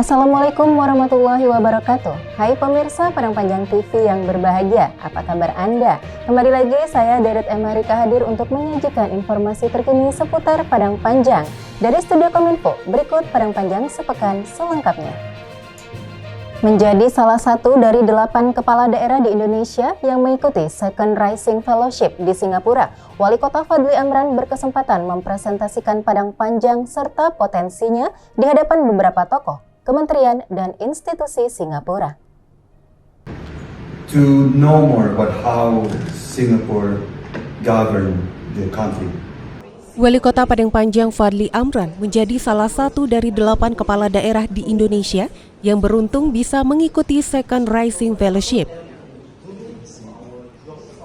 Assalamualaikum warahmatullahi wabarakatuh. Hai pemirsa Padang Panjang TV yang berbahagia, apa kabar Anda? Kembali lagi saya Deret Emarika hadir untuk menyajikan informasi terkini seputar Padang Panjang. Dari Studio Kominfo, berikut Padang Panjang sepekan selengkapnya. Menjadi salah satu dari 8 kepala daerah di Indonesia yang mengikuti Second Rising Fellowship di Singapura, Wali Kota Fadly Amran berkesempatan mempresentasikan Padang Panjang serta potensinya di hadapan beberapa tokoh, kementerian, dan institusi Singapura. To know more about how Singapore govern the country. Wali Kota Padang Panjang Fadly Amran menjadi salah satu dari 8 kepala daerah di Indonesia yang beruntung bisa mengikuti Second Rising Fellowship.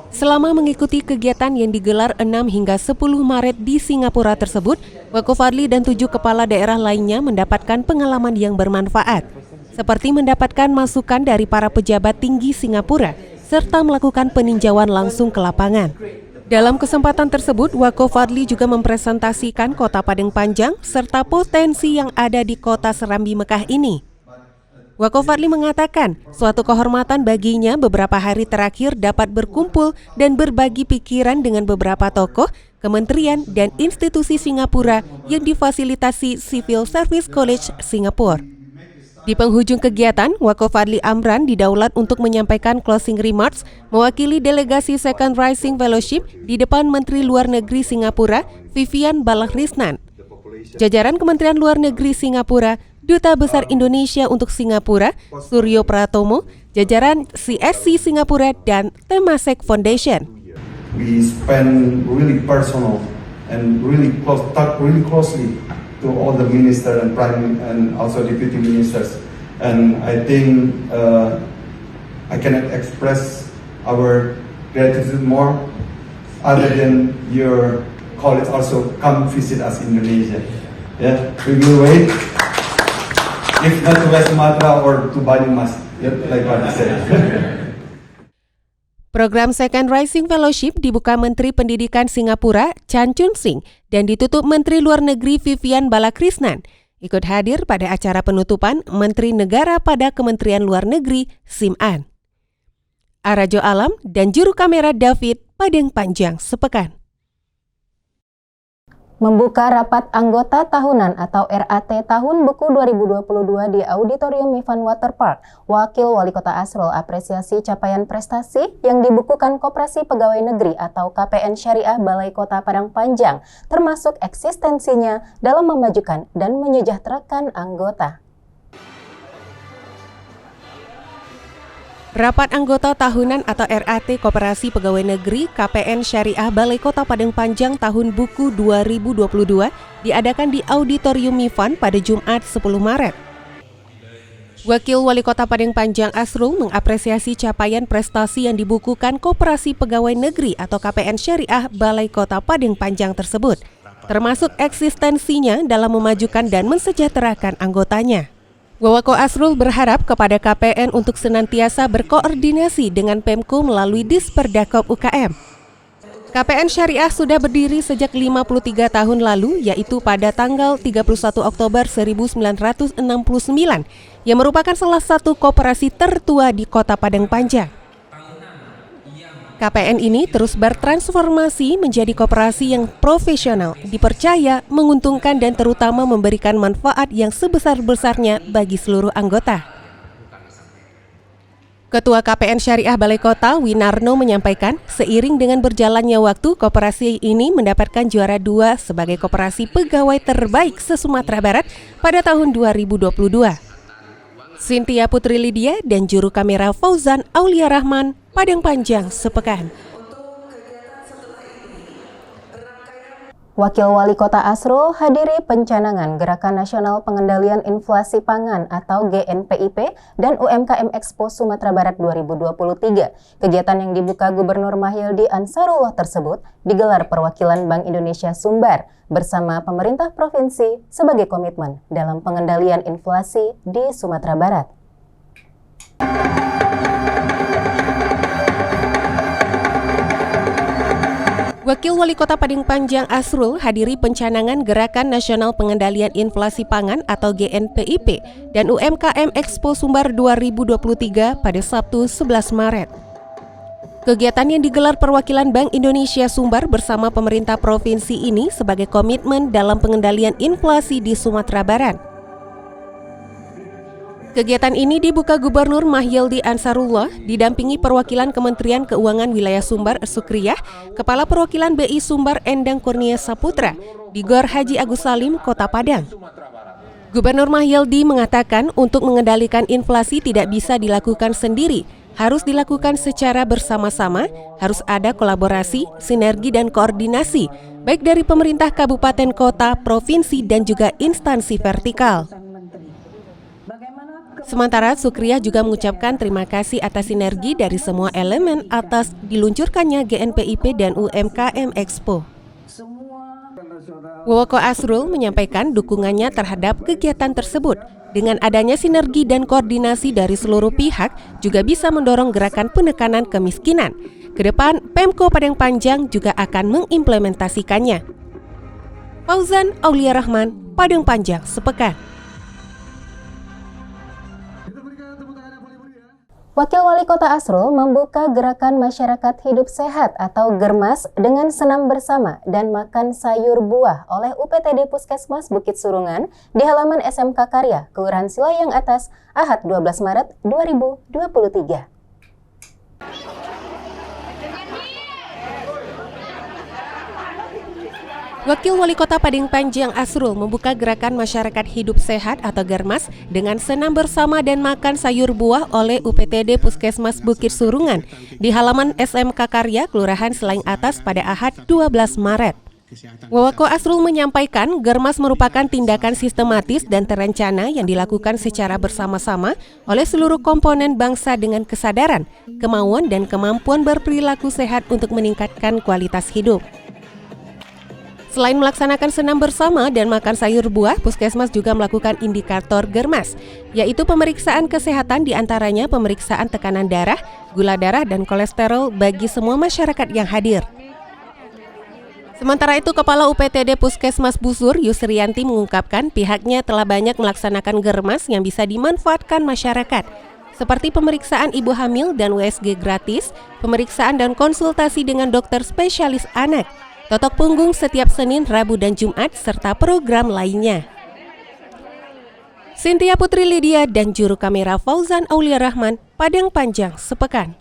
Selama mengikuti kegiatan yang digelar 6 hingga 10 Maret di Singapura tersebut, Wako Fadly dan 7 kepala daerah lainnya mendapatkan pengalaman yang bermanfaat, seperti mendapatkan masukan dari para pejabat tinggi Singapura, serta melakukan peninjauan langsung ke lapangan. Dalam kesempatan tersebut, Wako Fadly juga mempresentasikan Kota Padang Panjang serta potensi yang ada di Kota Serambi Mekah ini. Wako Fadly mengatakan, suatu kehormatan baginya beberapa hari terakhir dapat berkumpul dan berbagi pikiran dengan beberapa tokoh, kementerian, dan institusi Singapura yang difasilitasi Civil Service College Singapura. Di penghujung kegiatan, Wako Fadly Amran didaulat untuk menyampaikan closing remarks mewakili delegasi Second Rising Fellowship di depan Menteri Luar Negeri Singapura, Vivian Balakrishnan. Jajaran Kementerian Luar Negeri Singapura, Duta Besar Indonesia untuk Singapura, Suryo Pratomo, jajaran CSC Singapura, dan Temasek Foundation. We spend really personal and really talk really closely to all the minister and prime and also deputy ministers, and I think I cannot express our gratitude more other than your colleagues also come visit us in Indonesia. Yeah, we will wait. If not to West Sumatra or to Banyumas, like what I said. Program Second Rising Fellowship dibuka Menteri Pendidikan Singapura, Chan Chun Sing, dan ditutup Menteri Luar Negeri Vivian Balakrishnan. Ikut hadir pada acara penutupan Menteri Negara pada Kementerian Luar Negeri, Sim An. Arajo Alam dan juru kamera David, Padang Panjang sepekan. Membuka rapat anggota tahunan atau RAT Tahun Buku 2022 di Auditorium Mifan Waterpark, Wakil Wali Kota Asrul apresiasi capaian prestasi yang dibukukan Koperasi Pegawai Negeri atau KPN Syariah Balai Kota Padang Panjang, termasuk eksistensinya dalam memajukan dan menyejahterakan anggota. Rapat anggota tahunan atau RAT Koperasi Pegawai Negeri KPN Syariah Balai Kota Padang Panjang Tahun Buku 2022 diadakan di Auditorium Mifan pada Jumat 10 Maret. Wakil Wali Kota Padang Panjang Asrul mengapresiasi capaian prestasi yang dibukukan Koperasi Pegawai Negeri atau KPN Syariah Balai Kota Padang Panjang tersebut, termasuk eksistensinya dalam memajukan dan mensejahterakan anggotanya. Wako Asrul berharap kepada KPN untuk senantiasa berkoordinasi dengan Pemko melalui Disperdakop UKM. KPN Syariah sudah berdiri sejak 53 tahun lalu, yaitu pada tanggal 31 Oktober 1969, yang merupakan salah satu koperasi tertua di Kota Padang Panjang. KPN ini terus bertransformasi menjadi koperasi yang profesional, dipercaya, menguntungkan, dan terutama memberikan manfaat yang sebesar-besarnya bagi seluruh anggota. Ketua KPN Syariah Balai Kota, Winarno, menyampaikan, seiring dengan berjalannya waktu, koperasi ini mendapatkan juara 2 sebagai koperasi pegawai terbaik se-Sumatera Barat pada tahun 2022. Cynthia Putri Lydia dan juru kamera Fauzan Aulia Rahman, Padang Panjang sepekan. Wakil Wali Kota Asrul hadiri pencanangan Gerakan Nasional Pengendalian Inflasi Pangan atau GNPIP dan UMKM Expo Sumatera Barat 2023. Kegiatan yang dibuka Gubernur Mahyildi Ansarullah tersebut digelar perwakilan Bank Indonesia Sumbar bersama pemerintah provinsi sebagai komitmen dalam pengendalian inflasi di Sumatera Barat. Wakil Wali Kota Padang Panjang Asrul hadiri pencanangan Gerakan Nasional Pengendalian Inflasi Pangan atau GNPIP dan UMKM Expo Sumbar 2023 pada Sabtu 11 Maret. Kegiatan yang digelar perwakilan Bank Indonesia Sumbar bersama pemerintah provinsi ini sebagai komitmen dalam pengendalian inflasi di Sumatera Barat. Kegiatan ini dibuka Gubernur Mahyildi Ansarullah didampingi perwakilan Kementerian Keuangan Wilayah Sumbar Sukriyah, Kepala Perwakilan BI Sumbar Endang Kurnia Saputra di Gor Haji Agus Salim, Kota Padang. Gubernur Mahyildi mengatakan untuk mengendalikan inflasi tidak bisa dilakukan sendiri, harus dilakukan secara bersama-sama, harus ada kolaborasi, sinergi dan koordinasi, baik dari pemerintah kabupaten kota, provinsi dan juga instansi vertikal. Sementara Sukriyah juga mengucapkan terima kasih atas sinergi dari semua elemen atas diluncurkannya GNPIP dan UMKM Expo. Wawako Asrul menyampaikan dukungannya terhadap kegiatan tersebut. Dengan adanya sinergi dan koordinasi dari seluruh pihak juga bisa mendorong gerakan penekanan kemiskinan. Kedepan, Pemko Padang Panjang juga akan mengimplementasikannya. Fauzan Aulia Rahman, Padang Panjang Sepekan. Wakil Wali Kota Asrul membuka Gerakan Masyarakat Hidup Sehat atau Germas dengan senam bersama dan makan sayur buah oleh UPTD Puskesmas Bukit Surungan di halaman SMK Karya, Kelurahan Silayang Atas, Ahad 12 Maret 2023. Wakil Wali Kota Padang Panjang Asrul membuka Gerakan Masyarakat Hidup Sehat atau Germas dengan senam bersama dan makan sayur buah oleh UPTD Puskesmas Bukit Surungan di halaman SMK Karya, Kelurahan Silayang Atas pada Ahad 12 Maret. Wawako Asrul menyampaikan Germas merupakan tindakan sistematis dan terencana yang dilakukan secara bersama-sama oleh seluruh komponen bangsa dengan kesadaran, kemauan dan kemampuan berperilaku sehat untuk meningkatkan kualitas hidup. Selain melaksanakan senam bersama dan makan sayur buah, Puskesmas juga melakukan indikator Germas, yaitu pemeriksaan kesehatan diantaranya pemeriksaan tekanan darah, gula darah, dan kolesterol bagi semua masyarakat yang hadir. Sementara itu, Kepala UPTD Puskesmas Busur, Yusrianti mengungkapkan pihaknya telah banyak melaksanakan Germas yang bisa dimanfaatkan masyarakat, seperti pemeriksaan ibu hamil dan USG gratis, pemeriksaan dan konsultasi dengan dokter spesialis anak, totok punggung setiap Senin, Rabu, dan Jumat, serta program lainnya. Cynthia Putri Lydia dan juru kamera Fauzan Aulia Rahman, Padang Panjang Sepekan.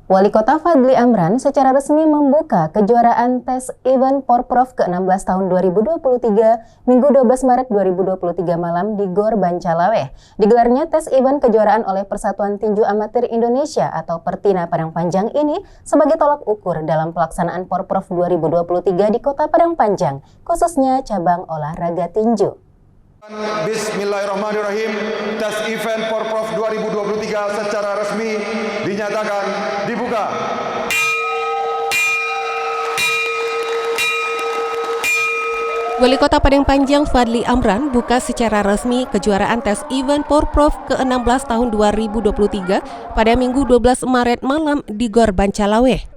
Wali Kota Fadli Amran secara resmi membuka kejuaraan tes event Porprov ke-16 tahun 2023 Minggu 12 Maret 2023 malam di Gor Bancalaweh. Digelarnya tes event kejuaraan oleh Persatuan Tinju Amatir Indonesia atau Pertina Padang Panjang ini sebagai tolak ukur dalam pelaksanaan Porprov 2023 di Kota Padang Panjang, khususnya cabang olahraga tinju. Bismillahirrahmanirrahim. Tes event Porprov 2023 secara resmi dinyatakan dibuka. Wali Kota Padang Panjang Fadli Amran buka secara resmi kejuaraan tes event Porprov ke-16 tahun 2023 pada Minggu 12 Maret malam di Gor Bancalaweh.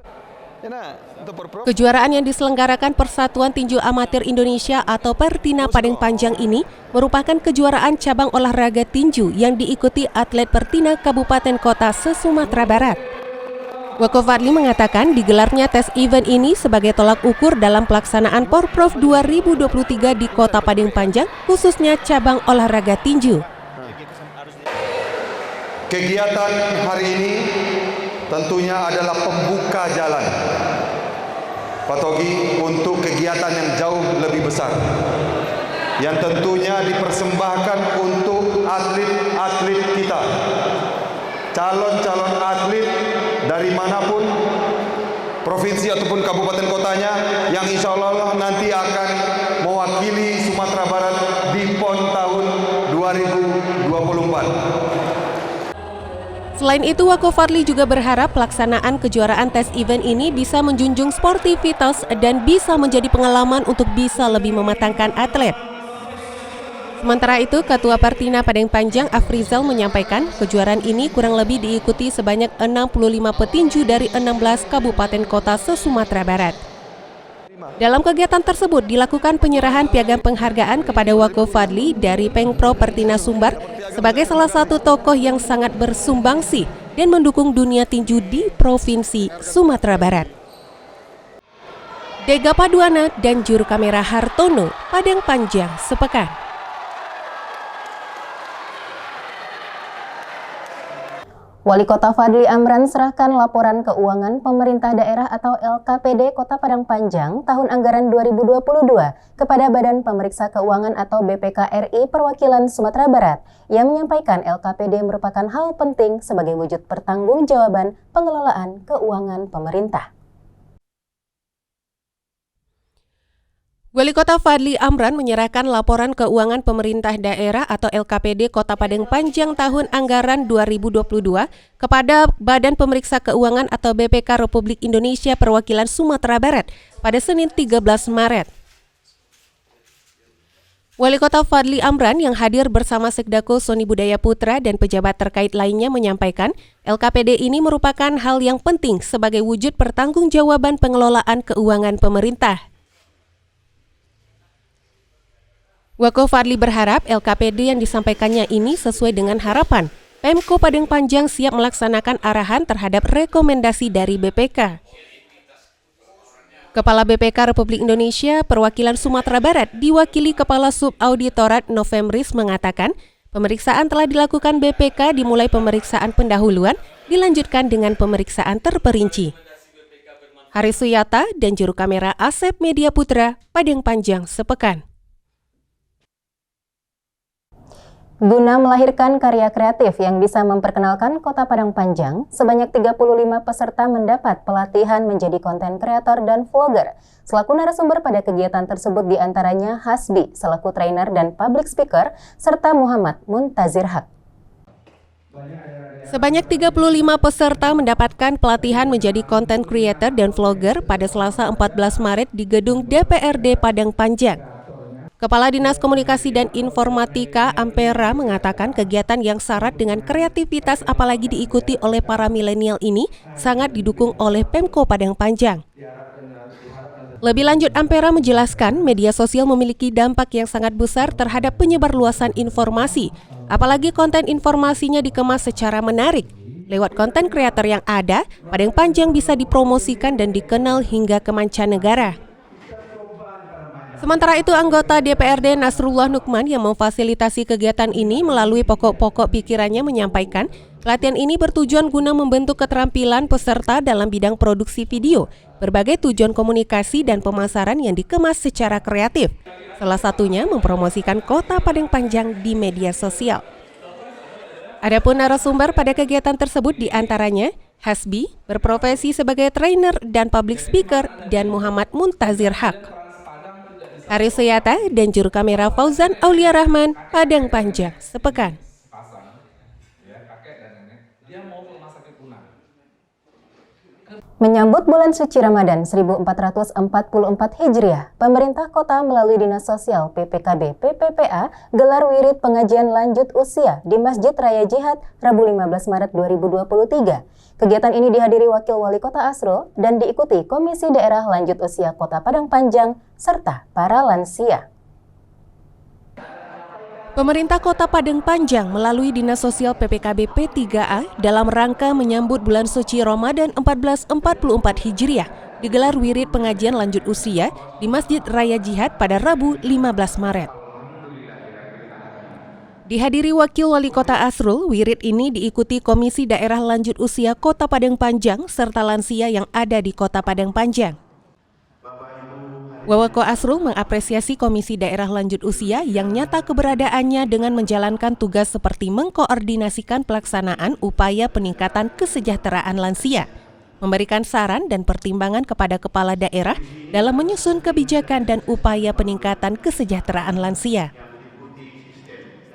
Kejuaraan yang diselenggarakan Persatuan Tinju Amatir Indonesia atau Pertina Padang Panjang ini merupakan kejuaraan cabang olahraga tinju yang diikuti atlet Pertina Kabupaten Kota se-Sumatera Barat. Wako Fadli mengatakan digelarnya tes event ini sebagai tolak ukur dalam pelaksanaan Porprov 2023 di Kota Padang Panjang, khususnya cabang olahraga tinju. Kegiatan hari ini tentunya adalah pembuka jalan, Pak Togi, untuk kegiatan yang jauh lebih besar, yang tentunya dipersembahkan untuk atlet-atlet kita, calon-calon atlet dari manapun, provinsi ataupun kabupaten kotanya, yang insya Allah nanti akan mewakili Sumatera Barat di PON tahun 2024. Selain itu, Wako Fadli juga berharap pelaksanaan kejuaraan tes event ini bisa menjunjung sportivitas dan bisa menjadi pengalaman untuk bisa lebih mematangkan atlet. Sementara itu, Ketua Pertina Padang Panjang Afrizal menyampaikan kejuaraan ini kurang lebih diikuti sebanyak 65 petinju dari 16 kabupaten kota se-Sumatera Barat. Dalam kegiatan tersebut dilakukan penyerahan piagam penghargaan kepada Wako Fadli dari Pengpro Pertina Sumbar sebagai salah satu tokoh yang sangat bersumbangsi dan mendukung dunia tinju di Provinsi Sumatera Barat. Dega Paduana dan juru kamera Hartono, Padang Panjang sepekan. Wali Kota Fadli Amran serahkan laporan keuangan pemerintah daerah atau LKPD Kota Padang Panjang tahun anggaran 2022 kepada Badan Pemeriksa Keuangan atau BPK RI Perwakilan Sumatera Barat. Ia menyampaikan LKPD merupakan hal penting sebagai wujud pertanggungjawaban pengelolaan keuangan pemerintah. Wali Kota Fadli Amran menyerahkan laporan keuangan pemerintah daerah atau LKPD Kota Padang Panjang tahun anggaran 2022 kepada Badan Pemeriksa Keuangan atau BPK Republik Indonesia Perwakilan Sumatera Barat pada Senin 13 Maret. Wali Kota Fadli Amran yang hadir bersama Sekdako Soni Budaya Putra dan pejabat terkait lainnya menyampaikan LKPD ini merupakan hal yang penting sebagai wujud pertanggungjawaban pengelolaan keuangan pemerintah. Wako Fadli berharap LKPD yang disampaikannya ini sesuai dengan harapan. Pemko Padang Panjang siap melaksanakan arahan terhadap rekomendasi dari BPK. Kepala BPK Republik Indonesia Perwakilan Sumatera Barat diwakili Kepala Subauditorat Novemris mengatakan, pemeriksaan telah dilakukan BPK dimulai pemeriksaan pendahuluan, dilanjutkan dengan pemeriksaan terperinci. Haris Suyata dan juru kamera Asep Media Putra, Padang Panjang sepekan. Guna melahirkan karya kreatif yang bisa memperkenalkan Kota Padang Panjang, sebanyak 35 peserta mendapat pelatihan menjadi konten kreator dan vlogger. Selaku narasumber pada kegiatan tersebut diantaranya Hasbi selaku trainer dan public speaker, serta Muhammad Muntazir Haq. Sebanyak 35 peserta mendapatkan pelatihan menjadi content creator dan vlogger pada Selasa 14 Maret di gedung DPRD Padang Panjang. Kepala Dinas Komunikasi dan Informatika Ampera mengatakan kegiatan yang syarat dengan kreativitas apalagi diikuti oleh para milenial ini sangat didukung oleh Pemko Padang Panjang. Lebih lanjut, Ampera menjelaskan media sosial memiliki dampak yang sangat besar terhadap penyebarluasan informasi, apalagi konten informasinya dikemas secara menarik. Lewat konten kreator yang ada, Padang Panjang bisa dipromosikan dan dikenal hingga ke mancanegara. Sementara itu, anggota DPRD Nasrullah Nukman yang memfasilitasi kegiatan ini melalui pokok-pokok pikirannya menyampaikan, pelatihan ini bertujuan guna membentuk keterampilan peserta dalam bidang produksi video, berbagai tujuan komunikasi dan pemasaran yang dikemas secara kreatif. Salah satunya mempromosikan Kota Padang Panjang di media sosial. Adapun narasumber pada kegiatan tersebut diantaranya Hasbi, berprofesi sebagai trainer dan public speaker, dan Muhammad Muntazir Haq. Haris Suyata dan juru kamera Fauzan Aulia Rahman, Padang Panjang sepekan. Menyambut bulan suci Ramadan 1444 Hijriah, pemerintah kota melalui Dinas Sosial PPKB PPPA gelar wirid pengajian lanjut usia di Masjid Raya Jihad Rabu 15 Maret 2023. Kegiatan ini dihadiri Wakil Wali Kota Asrul dan diikuti Komisi Daerah Lanjut Usia Kota Padang Panjang serta para lansia. Pemerintah Kota Padang Panjang melalui Dinas Sosial PPKB P3A dalam rangka menyambut bulan suci Ramadan 1444 Hijriah digelar wirid pengajian lanjut usia di Masjid Raya Jihad pada Rabu 15 Maret. Dihadiri Wakil Wali Kota Asrul, wirid ini diikuti Komisi Daerah Lanjut Usia Kota Padang Panjang serta lansia yang ada di Kota Padang Panjang. Wawako Asrul mengapresiasi Komisi Daerah Lanjut Usia yang nyata keberadaannya dengan menjalankan tugas seperti mengkoordinasikan pelaksanaan upaya peningkatan kesejahteraan lansia, memberikan saran dan pertimbangan kepada kepala daerah dalam menyusun kebijakan dan upaya peningkatan kesejahteraan lansia.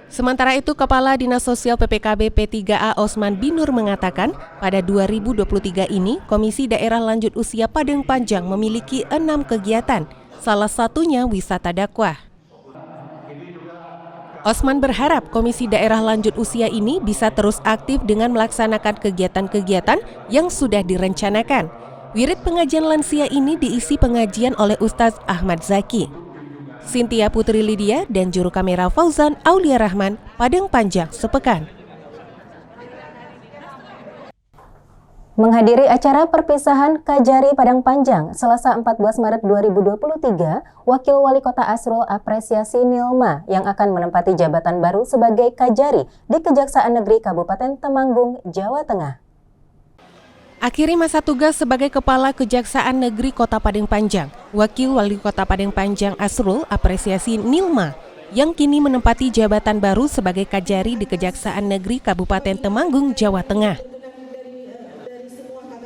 Sementara itu, Kepala Dinas Sosial PPKB P3A Osman Binur mengatakan, pada 2023 ini, Komisi Daerah Lanjut Usia Padang Panjang memiliki 6 kegiatan, salah satunya wisata dakwah. Osman berharap Komisi Daerah Lanjut Usia ini bisa terus aktif dengan melaksanakan kegiatan-kegiatan yang sudah direncanakan. Wirid pengajian lansia ini diisi pengajian oleh Ustadz Ahmad Zaki. Cynthia Putri Lydia dan juru kamera Fauzan Aulia Rahman, Padang Panjang sepekan. Menghadiri acara perpisahan Kajari Padang Panjang Selasa 14 Maret 2023, Wakil Wali Kota Asrul apresiasi Nilma yang akan menempati jabatan baru sebagai Kajari di Kejaksaan Negeri Kabupaten Temanggung, Jawa Tengah. Akhiri masa tugas sebagai Kepala Kejaksaan Negeri Kota Padang Panjang, Wakil Wali Kota Padang Panjang Asrul apresiasi Nilma yang kini menempati jabatan baru sebagai Kajari di Kejaksaan Negeri Kabupaten Temanggung, Jawa Tengah.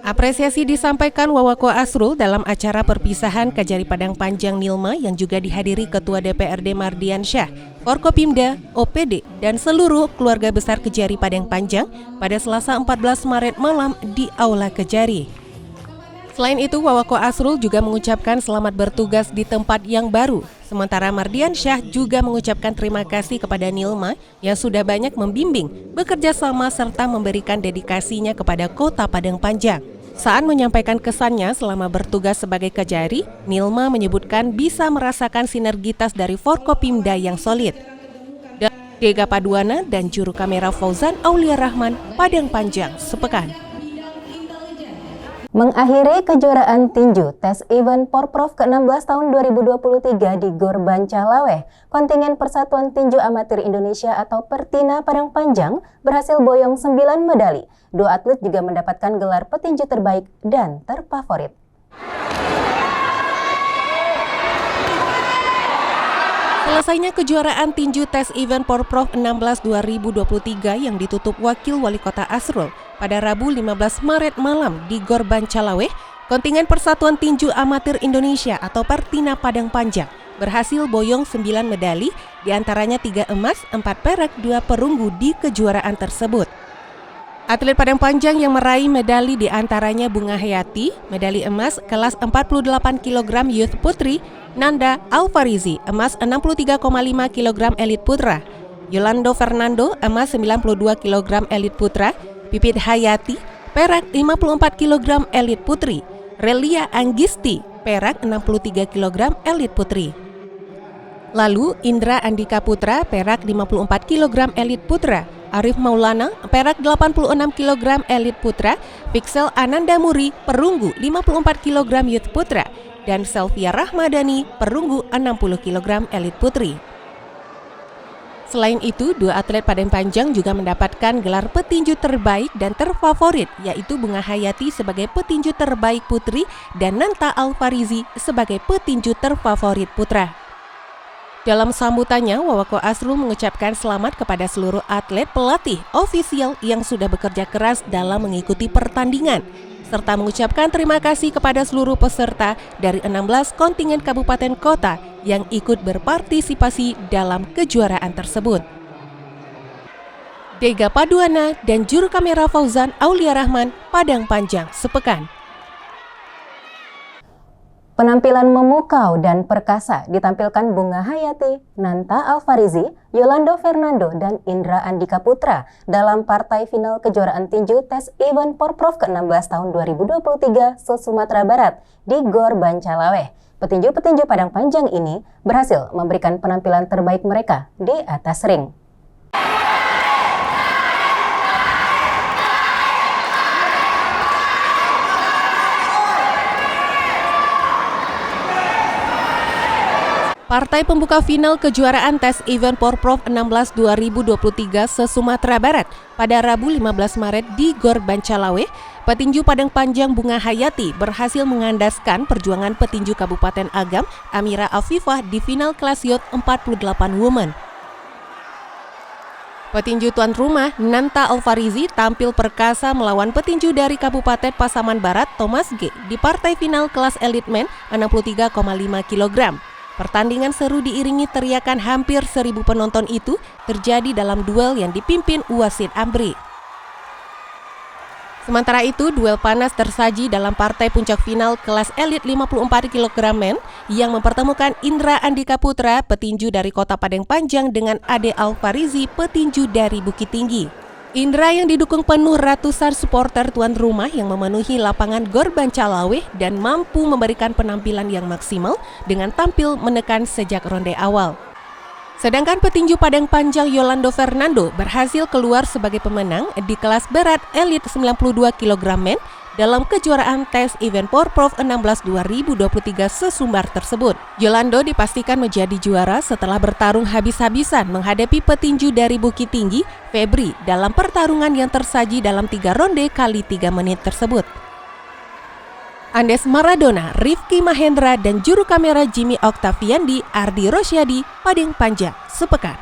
Apresiasi disampaikan Wawako Asrul dalam acara perpisahan Kajari Padang Panjang Nilma yang juga dihadiri Ketua DPRD Mardiansyah, Forkopimda, OPD, dan seluruh keluarga besar Kejari Padang Panjang pada Selasa 14 Maret malam di Aula Kejari. Selain itu, Wawako Asrul juga mengucapkan selamat bertugas di tempat yang baru. Sementara Mardiansyah juga mengucapkan terima kasih kepada Nilma yang sudah banyak membimbing, bekerja sama serta memberikan dedikasinya kepada Kota Padang Panjang. Saat menyampaikan kesannya selama bertugas sebagai Kajari, Nilma menyebutkan bisa merasakan sinergitas dari Forkopimda yang solid. Dega Paduana dan juru kamera Fauzan Aulia Rahman, Padang Panjang sepekan. Mengakhiri kejuaraan tinju tes event Porprov ke-16 tahun 2023 di Gor Bancalaweh, kontingen Persatuan Tinju Amatir Indonesia atau Pertina Padang Panjang berhasil boyong 9 medali. 2 atlet juga mendapatkan gelar petinju terbaik dan terfavorit. Selesainya kejuaraan tinju tes event Porprov 16 2023 yang ditutup Wakil Wali Kota Asrul pada Rabu 15 Maret malam di Gor Bancalaweh, kontingen Persatuan Tinju Amatir Indonesia atau Pertina Padang Panjang berhasil boyong 9 medali, diantaranya 3 emas, 4 perak, 2 perunggu di kejuaraan tersebut. Atlet Padang Panjang yang meraih medali diantaranya Bunga Hayati, medali emas kelas 48 kg Youth Putri, Nanda Alfarizi, emas 63,5 kg Elit Putra, Yolando Fernando, emas 92 kg Elit Putra, Pipit Hayati, perak 54 kg Elit Putri, Relia Anggisti, perak 63 kg Elit Putri. Lalu Indra Andika Putra, perak 54 kg Elit Putra, Arif Maulana, perak 86 kg Elit Putra, Pixel Ananda Muri, perunggu 54 kg Youth Putra, dan Selvia Rahmadani, perunggu 60 kg Elit Putri. Selain itu, 2 atlet Padang Panjang juga mendapatkan gelar petinju terbaik dan terfavorit, yaitu Bunga Hayati sebagai petinju terbaik putri dan Nanta Alfarizi sebagai petinju terfavorit putra. Dalam sambutannya, Wawako Asrul mengucapkan selamat kepada seluruh atlet, pelatih, ofisial yang sudah bekerja keras dalam mengikuti pertandingan, serta mengucapkan terima kasih kepada seluruh peserta dari 16 kontingen kabupaten kota yang ikut berpartisipasi dalam kejuaraan tersebut. Dega Paduana dan juru kamera Fauzan Aulia Rahman, Padang Panjang sepekan. Penampilan memukau dan perkasa ditampilkan Bunga Hayati, Nanta Alfarizi, Yolando Fernando, dan Indra Andika Putra dalam partai final kejuaraan tinju tes event Porprov ke-16 tahun 2023 se-Sumatera Barat di Gor Bancalaweh. Petinju-petinju Padang Panjang ini berhasil memberikan penampilan terbaik mereka di atas ring. Partai pembuka final kejuaraan tes event Porprov 16 2023 se-Sumatera Barat pada Rabu 15 Maret di Gor Bancalaweh, petinju Padang Panjang Bunga Hayati berhasil mengandaskan perjuangan petinju Kabupaten Agam Amira Afifah di final kelas Youth 48 Women. Petinju tuan rumah Nanta Alfarizi tampil perkasa melawan petinju dari Kabupaten Pasaman Barat Thomas G di partai final kelas Elite Men 63,5 kg. Pertandingan seru diiringi teriakan hampir 1.000 penonton itu terjadi dalam duel yang dipimpin wasit Amri. Sementara itu, duel panas tersaji dalam partai puncak final kelas elit 54 kg men yang mempertemukan Indra Andika Putra, petinju dari Kota Padang Panjang dengan Ade Alfarizi, petinju dari Bukit Tinggi. Indra yang didukung penuh ratusan supporter tuan rumah yang memenuhi lapangan Gor Bancalawe dan mampu memberikan penampilan yang maksimal dengan tampil menekan sejak ronde awal. Sedangkan petinju Padang Panjang Yolando Fernando berhasil keluar sebagai pemenang di kelas berat elit 92 kg men dalam kejuaraan tes event Porprov 16 2023 sesumbar tersebut. Yolando dipastikan menjadi juara setelah bertarung habis-habisan menghadapi petinju dari Bukit Tinggi, Febri, dalam pertarungan yang tersaji dalam 3 ronde kali 3 menit tersebut. Andes Maradona, Rifki Mahendra, dan juru kamera Jimmy Octaviandi, Ardi Rosyadi, Padang Panjang, sepekan.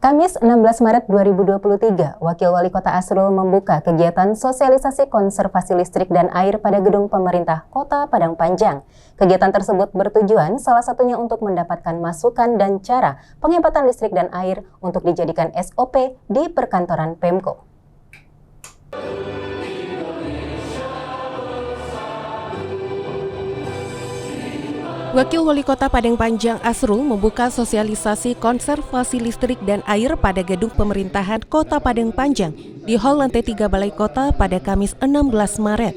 Kamis 16 Maret 2023, Wakil Wali Kota Asrul membuka kegiatan sosialisasi konservasi listrik dan air pada gedung pemerintah Kota Padang Panjang. Kegiatan tersebut bertujuan salah satunya untuk mendapatkan masukan dan cara penghematan listrik dan air untuk dijadikan SOP di perkantoran Pemko. Wakil Wali Kota Padang Panjang Asrul membuka sosialisasi konservasi listrik dan air pada gedung pemerintahan Kota Padang Panjang di Hall Lantai 3 Balai Kota pada Kamis 16 Maret.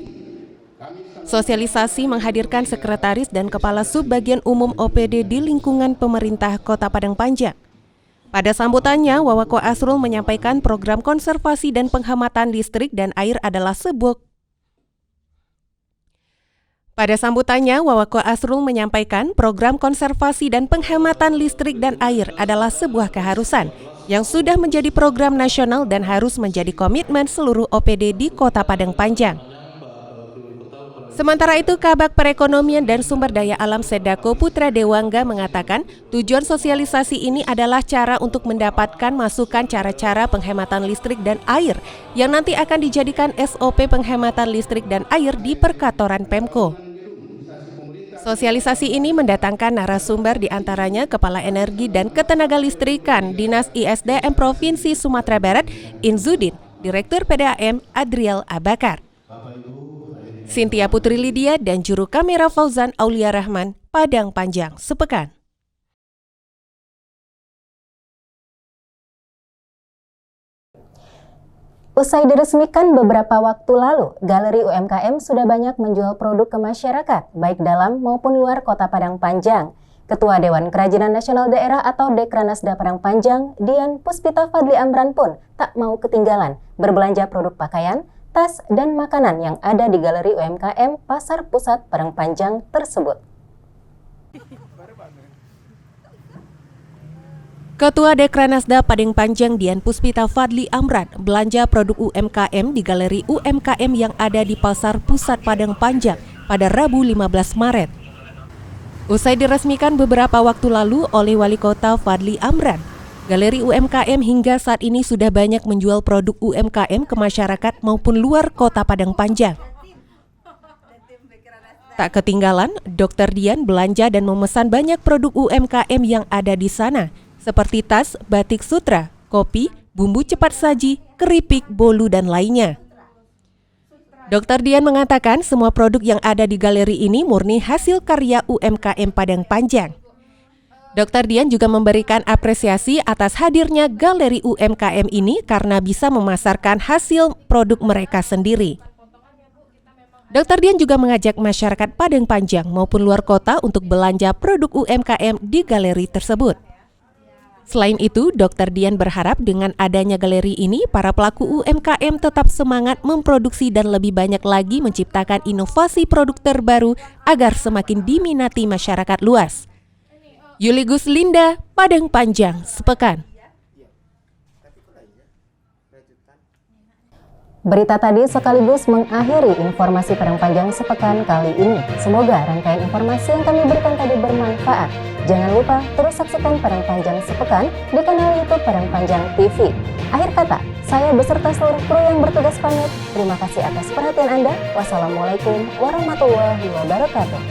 Sosialisasi menghadirkan sekretaris dan kepala subbagian umum OPD di lingkungan pemerintah Kota Padang Panjang. Pada sambutannya, Wawako Asrul menyampaikan program konservasi dan penghematan listrik dan air adalah sebuah Pada sambutannya, Wawako Asrul menyampaikan program konservasi dan penghematan listrik dan air adalah sebuah keharusan yang sudah menjadi program nasional dan harus menjadi komitmen seluruh OPD di Kota Padang Panjang. Sementara itu, Kabag Perekonomian dan Sumber Daya Alam Sedako Putra Dewangga mengatakan tujuan sosialisasi ini adalah cara untuk mendapatkan masukan cara-cara penghematan listrik dan air yang nanti akan dijadikan SOP penghematan listrik dan air di perkantoran Pemko. Sosialisasi ini mendatangkan narasumber diantaranya Kepala Energi dan Ketenagalistrikan Dinas ISDM Provinsi Sumatera Barat, Inzudin, Direktur PDAM Adriel Abakar, Cynthia Putri Lydia, dan juru kamera Fauzan Aulia Rahman, Padang Panjang, sepekan. Usai diresmikan beberapa waktu lalu, Galeri UMKM sudah banyak menjual produk ke masyarakat, baik dalam maupun luar Kota Padang Panjang. Ketua Dewan Kerajinan Nasional Daerah atau Dekranasda Padang Panjang, Dian Puspita Fadli Amran pun tak mau ketinggalan berbelanja produk pakaian, tas, dan makanan yang ada di Galeri UMKM Pasar Pusat Padang Panjang tersebut. Ketua Dekranasda Padang Panjang Dian Puspita Fadli Amran belanja produk UMKM di Galeri UMKM yang ada di Pasar Pusat Padang Panjang pada Rabu 15 Maret. Usai diresmikan beberapa waktu lalu oleh Wali Kota Fadli Amran, Galeri UMKM hingga saat ini sudah banyak menjual produk UMKM ke masyarakat maupun luar Kota Padang Panjang. Tak ketinggalan, Dr. Dian belanja dan memesan banyak produk UMKM yang ada di sana, seperti tas, batik sutra, kopi, bumbu cepat saji, keripik, bolu, dan lainnya. Dr. Dian mengatakan semua produk yang ada di galeri ini murni hasil karya UMKM Padang Panjang. Dr. Dian juga memberikan apresiasi atas hadirnya galeri UMKM ini karena bisa memasarkan hasil produk mereka sendiri. Dr. Dian juga mengajak masyarakat Padang Panjang maupun luar kota untuk belanja produk UMKM di galeri tersebut. Selain itu, Dr. Dian berharap dengan adanya galeri ini, para pelaku UMKM tetap semangat memproduksi dan lebih banyak lagi menciptakan inovasi produk terbaru agar semakin diminati masyarakat luas. Yuli Guslinda, Padang Panjang, sepekan. Berita tadi sekaligus mengakhiri informasi Padang Panjang sepekan kali ini. Semoga rangkaian informasi yang kami berikan tadi bermanfaat. Jangan lupa terus saksikan Padang Panjang sepekan di kanal YouTube Padang Panjang TV. Akhir kata, saya beserta seluruh kru yang bertugas pamit. Terima kasih atas perhatian Anda. Wassalamualaikum warahmatullahi wabarakatuh.